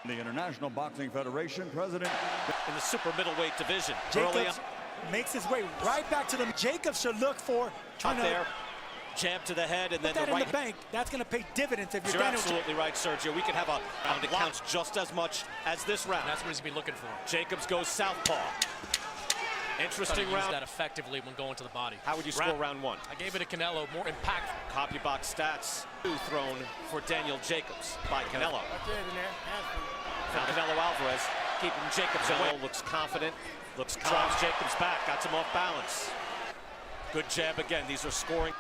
The International Boxing Federation president in the super middleweight division. Jacobs makes his way right back to them. Jacobs should look for trying to there, jab to the head, and then put that the right in the bank. That's going to pay dividends if you're You're Daniel. absolutely right, Sergio. We could have a round that counts just as much as this round. That's what he's going to be looking for. Jacobs goes southpaw. Interesting round. Use that effectively when going to the body. How would you score round one? I gave it to Canelo, more impactful. Copy box stats. Two thrown for Daniel Jacobs by Canelo. Now Canelo Alvarez keeping Jacobs away. Looks confident. Drives Jacobs back. Got him off balance. Good jab again. These are scoring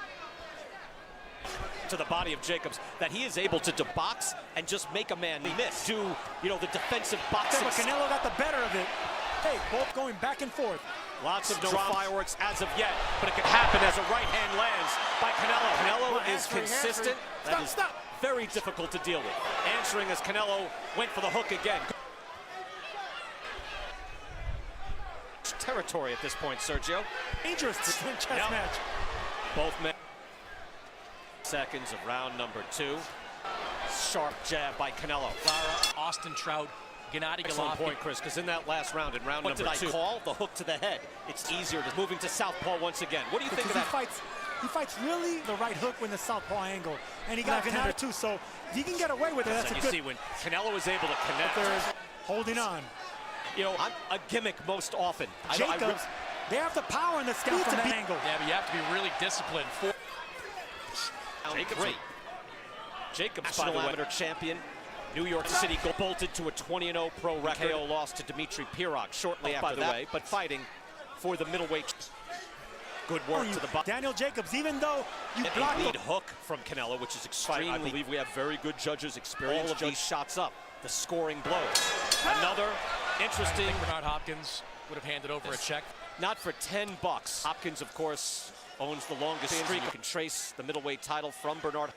to the body of Jacobs, that he is able to box and just make a man miss. Do, the defensive boxing. But Canelo got the better of it. Hey, both going back and forth. Lots of no fireworks as of yet, but it can happen as a right hand lands by Canelo. Canelo is consistent. That is very difficult to deal with. Answering as Canelo went for the hook again. Territory at this point, Sergio. Dangerous chess match. Both men. Seconds of round number two. Sharp jab by Canelo. Austin Trout, Gennady Excellent Golovkin. point, Chris, because in that last round, in round number two, What did I call the hook to the head. It's easier to moving to southpaw once again. What do you think of that? He fights really the right hook with the southpaw angle, and he got Gennady too. So if he can get away with it, that's a good. You see when Canelo is able to connect. There's holding on. I'm a gimmick most often. Jacobs, they have the power and the speed to that angle. Yeah, but you have to be really disciplined. Jacobs, by the way, amateur champion. New York City bolted to a 20-0 pro record. KO loss to Dmitry Pirog shortly after that, but fighting for the middleweight. Good work to the body. Daniel Jacobs, even though you a block lead hook from Canelo, which is extremely. I believe we have very good judges, experienced. All of these shots up, the scoring blows. Another interesting. I think Bernard Hopkins would have handed over a check. Not for $10. Hopkins, of course, owns the longest streak. You can trace the middleweight title from Bernard.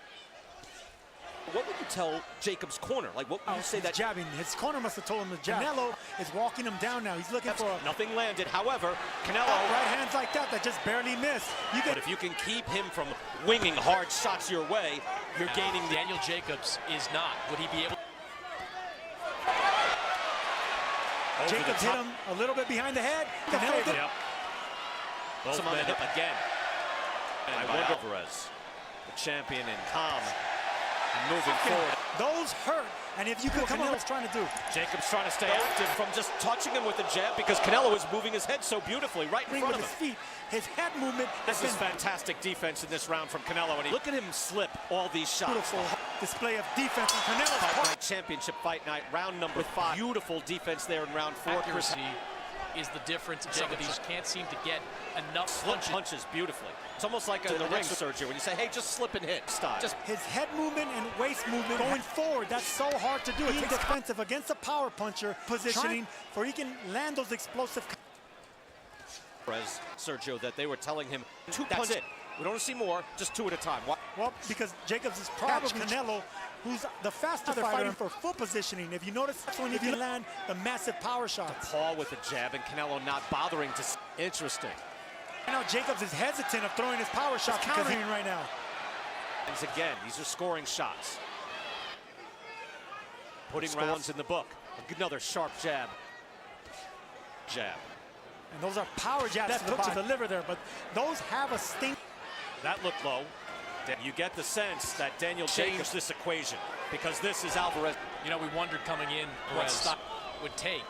What would you tell Jacobs' corner? Like, what would you say that? Jabbing. His corner must have told him to jab. Canelo is walking him down now. He's looking for nothing landed. However, Canelo right hands like that just barely missed. But if you can keep him from winging hard shots your way, you're gaining. Daniel Jacobs is not. Would he be able? Jacobs hit him a little bit behind the head. Canelo did. Both on the hip again. And I wonder Alvarez, the champion in calm. Moving forward. Those hurt, and if you could come on, what's trying to do? Jacobs trying to stay active from just touching him with the jab because Canelo is moving his head so beautifully right in front of him. His feet, his head movement. This is fantastic defense in this round from Canelo, and look at him slip all these shots. Beautiful display of defense on Canelo's part. Championship fight night, round number 5. Beautiful defense there in round 4. Accuracy is the difference. Jacobs can't seem to get enough punches beautifully. It's almost like in the ring, Sergio, when you say, hey, just slip and hit style. Just his head movement and waist movement going forward, that's so hard to do. Being defensive against a power puncher, positioning for he can land those explosive. Sergio, that they were telling him 2 punches. We don't see more, just 2 at a time. Why? Well, because Jacobs is probably Canelo, who's the faster fighter. Fighting for foot positioning. If you notice, that's when you can land the massive power shots. Paul with the jab and Canelo not bothering to. Interesting. Now Jacobs is hesitant of throwing his power shots countering right now. And again, these are scoring shots. Putting rounds in the book. Another sharp jab. And those are power jabs to the liver there, but those have a sting. That looked low. You get the sense that Daniel changed this equation because this is Alvarez. We wondered coming in what stop would take,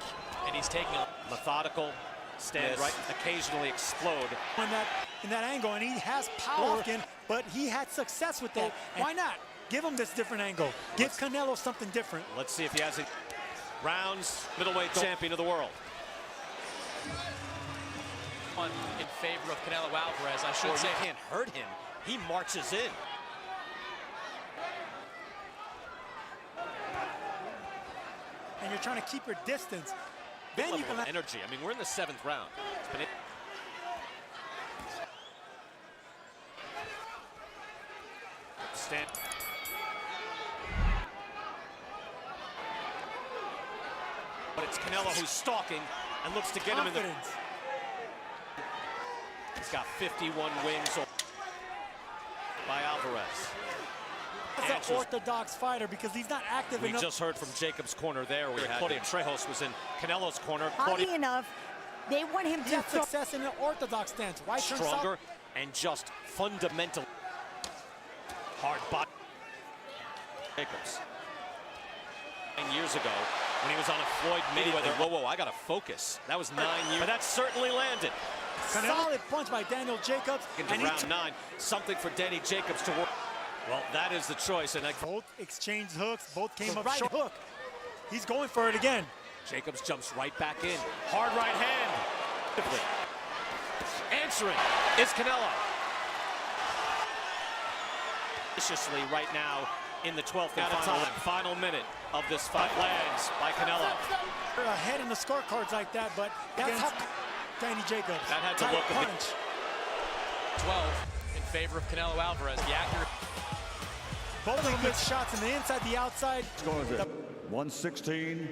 and he's taking a methodical stand right, occasionally explode. In that angle, and he has power, but he had success with that. Why not? Give him this different angle. Give Canelo something different. Let's see if he has it. Rounds, middleweight champion of the world. In favor of Canelo Alvarez, I should say. You can't hurt him. He marches in. And you're trying to keep your distance. Then you can energy. I mean, we're in the 7th round. Stand. But it's Canelo who's stalking and looks to get him in the. He's got 51 wins by Alvarez. That's an orthodox fighter because he's not active We enough. just heard from Jacobs' corner there. We had Claudio Trejos was in Canelo's corner. Oddly enough, they want him He to had success in an orthodox stance. Right turn Stronger and just fundamental. Hard bot. Jacobs. 9 years ago, when he was on a Floyd Mayweather. Whoa, I gotta focus. That was 9 years. But that certainly landed. Solid punch by Daniel Jacobs. Into round 9, something for Danny Jacobs to work. Well, that is the choice, and Both exchanged hooks. Both came up short. Hook. He's going for it again. Jacobs jumps right back in. Hard right hand. Answering is Canelo. Viciously right now in the 12th and final minute of this fight. Lands by Canelo. They're ahead in the scorecards like that, but that's how Danny Jacobs. That had to Tight look a bit. punch. 12 in favor of Canelo Alvarez. The accurate. Both good shots on the inside, the outside. Scores it 116.